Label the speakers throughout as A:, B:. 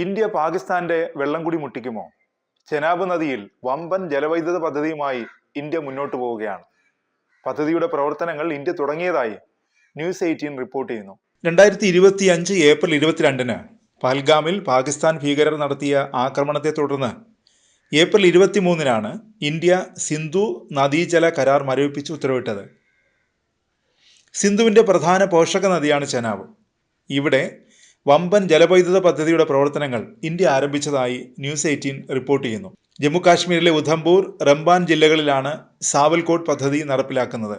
A: India പാകിസ്ഥാന്റെ വെള്ളം കൂടി മുട്ടിക്കുമോ? ചെനാബ് നദിയിൽ വമ്പൻ ജലവൈദ്യുത പദ്ധതിയുമായി ഇന്ത്യ മുന്നോട്ട് പോവുകയാണ്. പദ്ധതിയുടെ പ്രവർത്തനങ്ങൾ ഇന്ത്യ തുടങ്ങിയതായി ന്യൂസ് 18 റിപ്പോർട്ട് ചെയ്യുന്നു. 2025 ഏപ്രിൽ 22 പഹൽഗാമിൽ പാകിസ്ഥാൻ ഭീകരർ നടത്തിയ ആക്രമണത്തെ തുടർന്ന് ഏപ്രിൽ 23 ഇന്ത്യ സിന്ധു നദീജല കരാർ മരവിപ്പിച്ച് ഉത്തരവിട്ടത്. സിന്ധുവിന്റെ പ്രധാന പോഷക നദിയാണ് ചെനാബ്. ഇവിടെ വമ്പൻ ജലവൈദ്യുത പദ്ധതിയുടെ പ്രവർത്തനങ്ങൾ ഇന്ത്യ ആരംഭിച്ചതായി ന്യൂസ് 18 റിപ്പോർട്ട് ചെയ്യുന്നു. ജമ്മു കാശ്മീരിലെ ഉധംപൂർ, റംബാൻ ജില്ലകളിലാണ് സാവൽകോട്ട് പദ്ധതി നടപ്പിലാക്കുന്നത്.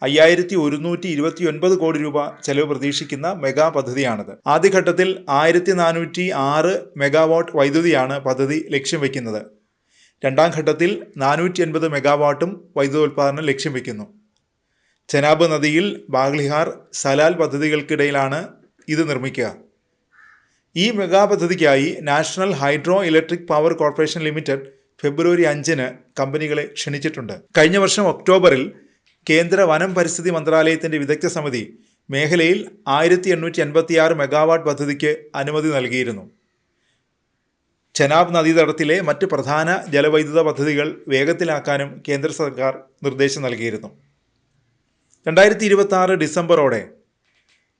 A: 5129 കോടി രൂപ ചെലവ് പ്രതീക്ഷിക്കുന്ന മെഗാ പദ്ധതിയാണിത്. ആദ്യഘട്ടത്തിൽ 1406 മെഗാവാട്ട് വൈദ്യുതിയാണ് പദ്ധതി ലക്ഷ്യം വയ്ക്കുന്നത്. രണ്ടാം ഘട്ടത്തിൽ 480 മെഗാവാട്ടും വൈദ്യുതോൽപാദനം ലക്ഷ്യം വയ്ക്കുന്നു. ചെനാബ് നദിയിൽ ബാഗ്ലിഹാർ, സലാൽ പദ്ധതികൾക്കിടയിലാണ് ഇത് നിർമ്മിക്കുക. ഈ മെഗാ പദ്ധതിക്കായി National Hydro Electric Power Corporation Limited ഫെബ്രുവരി 5 കമ്പനികളെ ക്ഷണിച്ചിട്ടുണ്ട്. കഴിഞ്ഞ വർഷം ഒക്ടോബറിൽ കേന്ദ്ര വനം പരിസ്ഥിതി മന്ത്രാലയത്തിന്റെ വിദഗ്ധ സമിതി മേഖലയിൽ 1886 മെഗാവാട്ട് പദ്ധതിക്ക് അനുമതി നൽകിയിരുന്നു. ചെനാബ് നദീതടത്തിലെ മറ്റ് പ്രധാന ജലവൈദ്യുത പദ്ധതികൾ വേഗത്തിലാക്കാനും കേന്ദ്ര സർക്കാർ നിർദ്ദേശം നൽകിയിരുന്നു. 2026 ഡിസംബറോടെ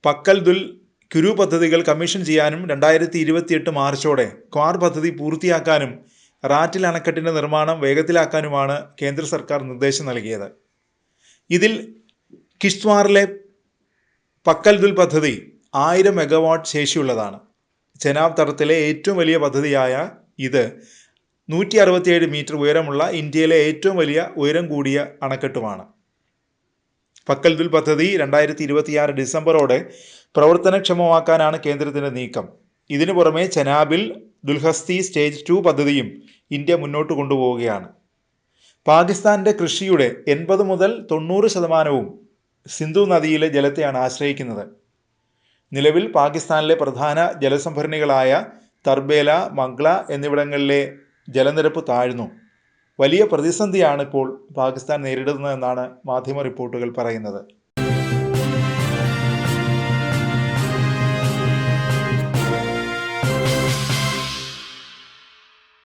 A: പക്കൽ ദുൽ കുരു പദ്ധതികൾ കമ്മീഷൻ ചെയ്യാനും 2028 മാർച്ചോടെ ക്വാർ പദ്ധതി പൂർത്തിയാക്കാനും റാറ്റിൽ അണക്കെട്ടിൻ്റെ നിർമ്മാണം വേഗത്തിലാക്കാനുമാണ് കേന്ദ്ര സർക്കാർ നിർദ്ദേശം നൽകിയത്. ഇതിൽ കിഷ്ത്വാറിലെ പക്കൽ ദുൽ പദ്ധതി 1000 മെഗാവാട്ട് ശേഷിയുള്ളതാണ്. ചെനാബ് തടത്തിലെ ഏറ്റവും വലിയ പദ്ധതിയായ ഇത് 167 മീറ്റർ ഉയരമുള്ള ഇന്ത്യയിലെ ഏറ്റവും വലിയ ഉയരം കൂടിയ അണക്കെട്ടുമാണ്. പക്കൽ ദുൽ പദ്ധതി 2026 ഡിസംബറോടെ പ്രവർത്തനക്ഷമമാക്കാനാണ് കേന്ദ്രത്തിന്റെ നീക്കം. ഇതിനു പുറമെ ചെനാബിൽ ദുൽഹസ്തി സ്റ്റേജ് 2 പദ്ധതിയും ഇന്ത്യ മുന്നോട്ട് കൊണ്ടുപോവുകയാണ്. പാകിസ്ഥാന്റെ കൃഷിയുടെ 80 മുതൽ 90% സിന്ധു നദിയിലെ ജലത്തെയാണ് ആശ്രയിക്കുന്നത്. നിലവിൽ പാകിസ്ഥാനിലെ പ്രധാന ജലസംഭരണികളായ തർബേല, മംഗ്ല എന്നിവിടങ്ങളിലെ ജലനിരപ്പ് താഴ്ന്നു. വലിയ പ്രതിസന്ധിയാണ് ഇപ്പോൾ പാകിസ്ഥാൻ നേരിടുന്നതെന്നാണ് മാധ്യമ റിപ്പോർട്ടുകൾ പറയുന്നത്.